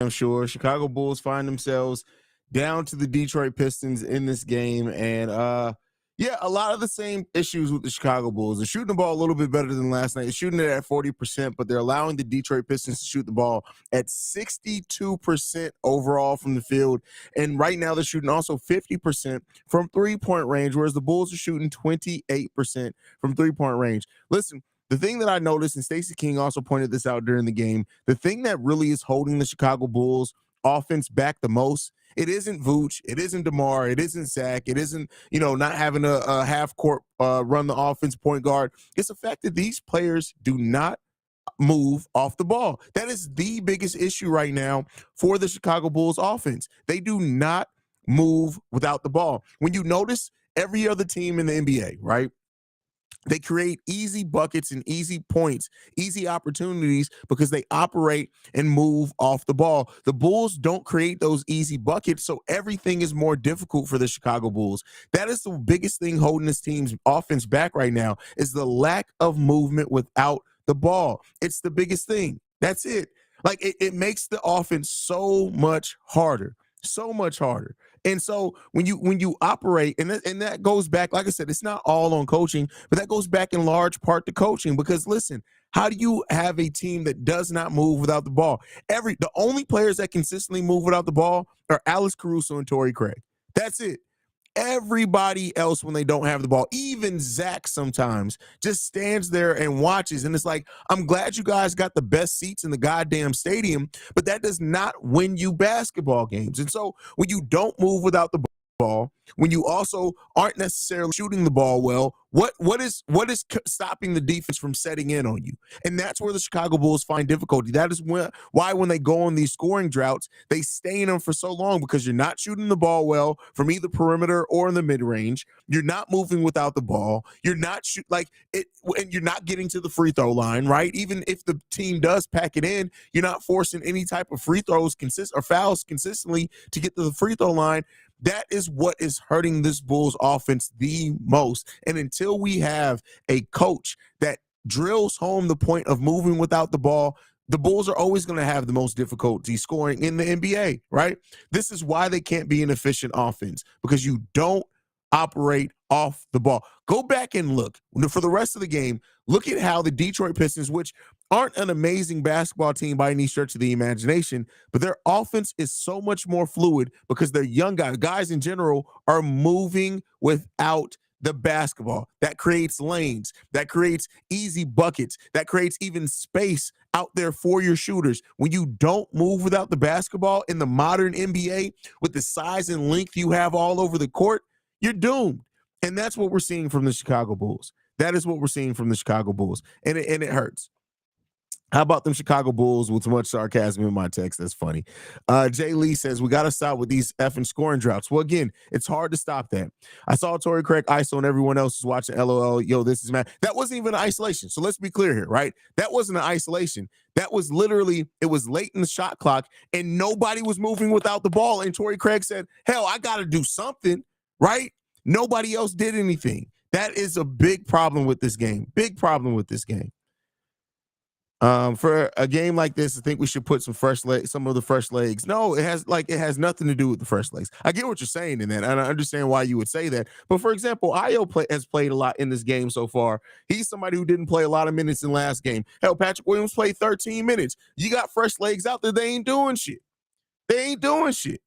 I'm sure Chicago Bulls find themselves down to the Detroit Pistons in this game. And yeah, a lot of the same issues with the Chicago Bulls. They're shooting the ball a little bit better than last night. They're shooting it at 40%, but they're allowing the Detroit Pistons to shoot the ball at 62% overall from the field. And right now they're shooting also 50% from three-point range, whereas the Bulls are shooting 28% from three-point range. Listen, the thing that I noticed, and Stacey King also pointed this out during the game, the thing that really is holding the Chicago Bulls offense back the most, it isn't Vooch, it isn't DeMar, it isn't Zach, it isn't, not having a half court run the offense point guard. It's the fact that these players do not move off the ball. That is the biggest issue right now for the Chicago Bulls offense. They do not move without the ball. When you notice every other team in the NBA, right? They create easy buckets and easy points, easy opportunities because they operate and move off the ball. The Bulls don't create those easy buckets, so everything is more difficult for the Chicago Bulls. That is the biggest thing holding this team's offense back right now is the lack of movement without the ball. It's the biggest thing. That's it. Like it makes the offense so much harder. So much harder. And so when you operate, and that goes back, like I said, it's not all on coaching, but that goes back in large part to coaching. Because listen, how do you have a team that does not move without the ball? The only players that consistently move without the ball are Alex Caruso and Torrey Craig. That's it. Everybody else, when they don't have the ball, even Zach sometimes just stands there and watches. And it's like, I'm glad you guys got the best seats in the goddamn stadium, but that does not win you basketball games. And so when you don't move without the ball, when you also aren't necessarily shooting the ball well, what is stopping the defense from setting in on you? And that's where the Chicago Bulls find difficulty. That is why when they go on these scoring droughts, they stay in them for so long, because you're not shooting the ball well from either perimeter or in the mid-range. You're not moving without the ball. You're not and you're not getting to the free throw line, right? Even if the team does pack it in, you're not forcing any type of free throws or fouls consistently to get to the free throw line. That is what is hurting this Bulls offense the most. And until we have a coach that drills home the point of moving without the ball, the Bulls are always going to have the most difficulty scoring in the NBA, right? This is why they can't be an efficient offense, because you don't operate off the ball. Go back and look for the rest of the game. Look at how the Detroit Pistons, which aren't an amazing basketball team by any stretch of the imagination, but their offense is so much more fluid because they're young guys in general are moving without the basketball. That creates lanes, that creates easy buckets, that creates even space out there for your shooters. When you don't move without the basketball in the modern NBA with the size and length you have all over the court, you're doomed. And that's what we're seeing from the Chicago Bulls. That is what we're seeing from the Chicago Bulls. And it hurts. How about them Chicago Bulls with so much sarcasm in my text? That's funny. Jay Lee says, we got to stop with these effing scoring droughts. Well, again, it's hard to stop that. I saw Torrey Craig ISO and everyone else was watching LOL. Yo, this is mad. That wasn't even an isolation. So let's be clear here, right? That wasn't an isolation. That was literally, it was late in the shot clock and nobody was moving without the ball. And Torrey Craig said, hell, I got to do something, right? Nobody else did anything. That is a big problem with this game. Big problem with this game. For a game like this, I think we should put some of the fresh legs. No, it has nothing to do with the fresh legs. I get what you're saying in that, and I understand why you would say that. But for example, has played a lot in this game so far. He's somebody who didn't play a lot of minutes in last game. Hell, Patrick Williams played 13 minutes. You got fresh legs out there, they ain't doing shit. They ain't doing shit.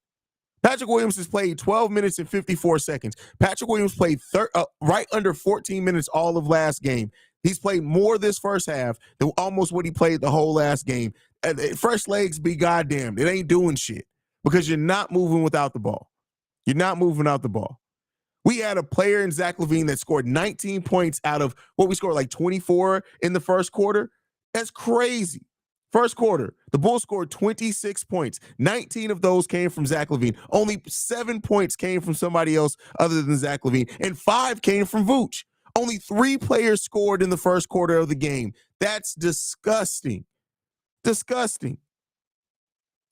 Patrick Williams has played 12 minutes and 54 seconds. Patrick Williams played right under 14 minutes all of last game. He's played more this first half than almost what he played the whole last game. Fresh legs be goddamned. It ain't doing shit because you're not moving without the ball. You're not moving out the ball. We had a player in Zach LaVine that scored 19 points out of what we scored like 24 in the first quarter. That's crazy. First quarter, the Bulls scored 26 points. 19 of those came from Zach LaVine. Only 7 points came from somebody else other than Zach LaVine, and 5 came from Vooch. Only 3 players scored in the first quarter of the game. That's disgusting. Disgusting.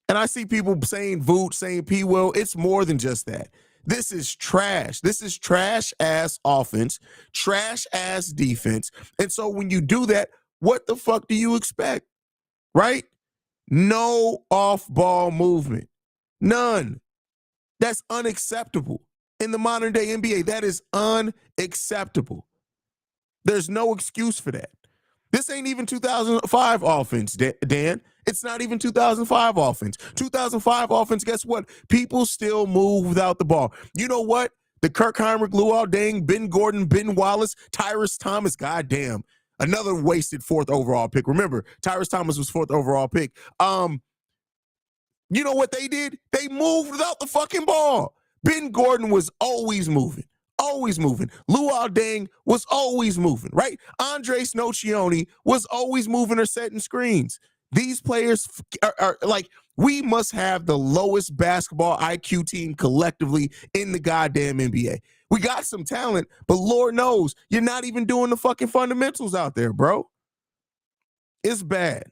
And I see people saying Vooch, saying P. Will. It's more than just that. This is trash. This is trash-ass offense, trash-ass defense. And so when you do that, what the fuck do you expect? Right? No off-ball movement. None. That's unacceptable. In the modern day NBA, that is unacceptable. There's no excuse for that. This ain't even 2005 offense, Dan. It's not even 2005 offense. 2005 offense, guess what? People still move without the ball. You know what? The Kirkheimer, Luol Deng, Ben Gordon, Ben Wallace, Tyrus Thomas, goddamn. Another wasted fourth overall pick. Remember, Tyrus Thomas was fourth overall pick. You know what they did? They moved without the fucking ball. Ben Gordon was always moving. Always moving. Luol Deng was always moving, right? Andres Nocioni was always moving or setting screens. These players are like, we must have the lowest basketball IQ team collectively in the goddamn NBA. We got some talent, but Lord knows you're not even doing the fucking fundamentals out there, bro. It's bad.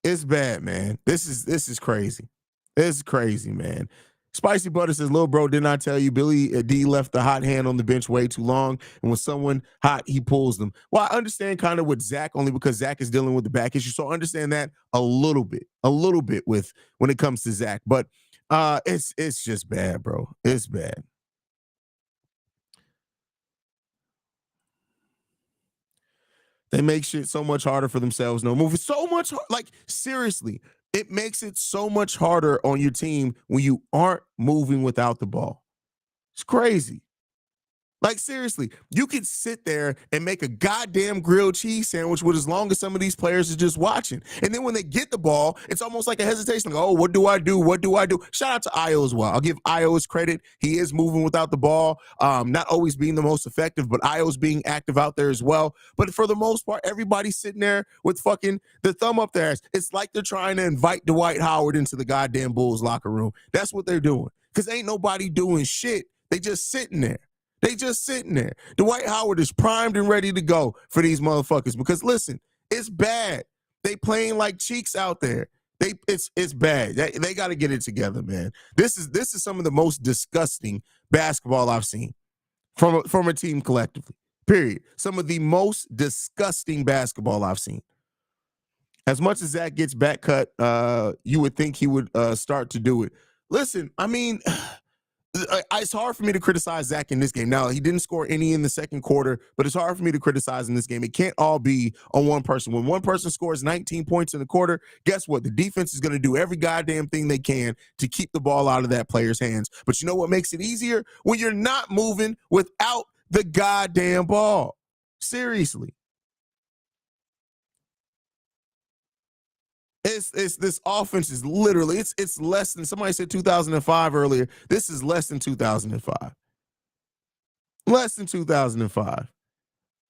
It's bad, man. This is crazy. This is crazy, man. Spicy Butter says, "Little bro, didn't I tell you Billy D left the hot hand on the bench way too long, and when someone hot, he pulls them." Well, I understand kind of with Zach, only because Zach is dealing with the back issue, so I understand that a little bit with when it comes to Zach. But it's just bad, bro. It's bad. They make shit so much harder for themselves. No move. It's so much like seriously. It makes it so much harder on your team when you aren't moving without the ball. It's crazy. Like, seriously, you could sit there and make a goddamn grilled cheese sandwich with as long as some of these players are just watching. And then when they get the ball, it's almost like a hesitation. Like, oh, what do I do? What do I do? Shout out to Io as well. I'll give Io his credit. He is moving without the ball, not always being the most effective, but Io's being active out there as well. But for the most part, everybody's sitting there with fucking the thumb up their ass. It's like they're trying to invite Dwight Howard into the goddamn Bulls locker room. That's what they're doing. Because ain't nobody doing shit. They just sitting there. They just sitting there. Dwight Howard is primed and ready to go for these motherfuckers because listen, it's bad. They playing like cheeks out there. It's bad. They got to get it together, man. This is some of the most disgusting basketball I've seen from a team collectively. Period. Some of the most disgusting basketball I've seen. As much as Zach gets back cut, you would think he would start to do it. Listen, I mean. It's hard for me to criticize Zach in this game. Now, he didn't score any in the second quarter, but it's hard for me to criticize in this game. It can't all be on one person. When one person scores 19 points in the quarter, guess what? The defense is going to do every goddamn thing they can to keep the ball out of that player's hands. But you know what makes it easier? When you're not moving without the goddamn ball. Seriously. It's this offense is literally it's less than somebody said 2005 earlier. This is less than 2005. Less than 2005.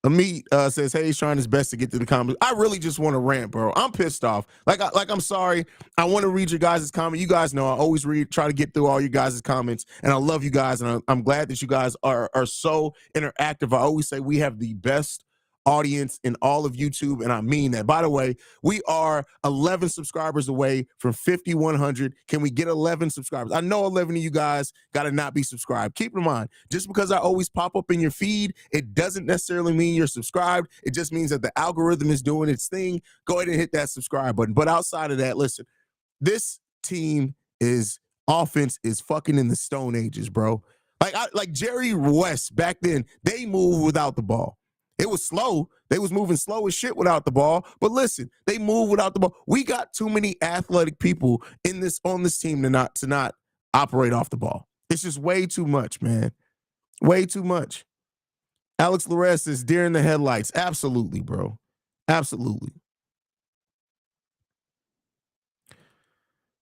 Amit says, "Hey, he's trying his best to get to the comments." I really just want to rant, bro. I'm pissed off. I'm sorry. I want to read your guys' comment. You guys know I always try to get through all you guys' comments, and I love you guys, and I'm glad that you guys are so interactive. I always say we have the best audience in all of YouTube, and I mean that. By the way, we are 11 subscribers away from 5,100. Can we get 11 subscribers? I know 11 of you guys got to not be subscribed. Keep in mind, just because I always pop up in your feed, it doesn't necessarily mean you're subscribed. It just means that the algorithm is doing its thing. Go ahead and hit that subscribe button. But outside of that, listen, this team is offense is fucking in the Stone Ages, bro. Like Jerry West back then, they moved without the ball. It was slow. They was moving slow as shit without the ball. But listen, they move without the ball. We got too many athletic people on this team to not operate off the ball. It's just way too much, man. Way too much. Alex Larez says, "Deer in the headlights." Absolutely, bro. Absolutely.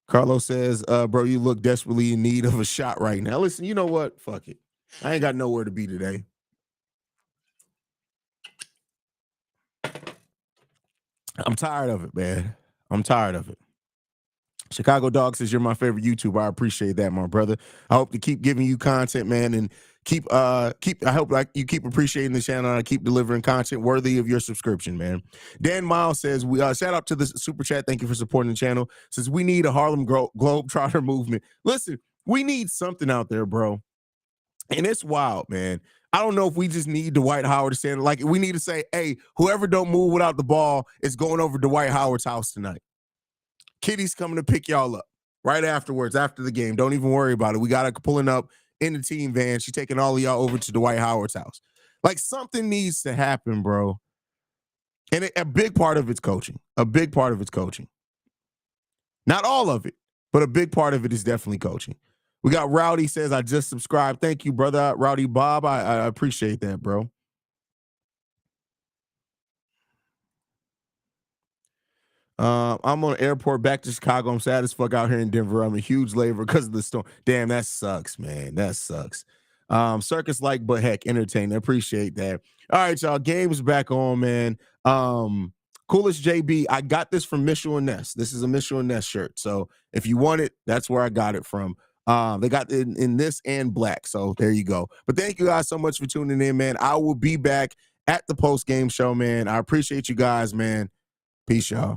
Carlos says, "Bro, you look desperately in need of a shot right now." Listen, you know what? Fuck it. I ain't got nowhere to be today. I'm tired of it, man. I'm tired of it. Chicago Dog says, "You're my favorite YouTuber." I appreciate that, my brother. I hope to keep giving you content, man, and I hope like you keep appreciating the channel and I keep delivering content worthy of your subscription, man. Dan Miles says, "We shout out to the super chat. Thank you for supporting the channel." Says, "We need a Harlem Globetrotter movement." Listen, we need something out there, bro. And it's wild, man. I don't know if we just need Dwight Howard to stand. Like, we need to say, "Hey, whoever don't move without the ball is going over Dwight Howard's house tonight." Kitty's coming to pick y'all up right afterwards, after the game. Don't even worry about it. We got her pulling up in the team van. She's taking all of y'all over to Dwight Howard's house. Like, something needs to happen, bro. And a big part of it's coaching. A big part of it's coaching. Not all of it, but a big part of it is definitely coaching. We got Rowdy says, I just subscribed. Thank you, brother. Rowdy Bob. I appreciate that, bro. I'm on airport back to Chicago. I'm sad as fuck out here in Denver. I'm a huge labor because of the storm. Damn, that sucks, man. That sucks. Circus like, but heck, entertaining. I appreciate that. All right, y'all. Game's back on, man. Coolest JB. I got this from Mitchell and Ness. This is a Mitchell and Ness shirt. So if you want it, that's where I got it from. They got it in this and black. So there you go. But thank you guys so much for tuning in, man. I will be back at the post game show, man. I appreciate you guys, man. Peace, y'all.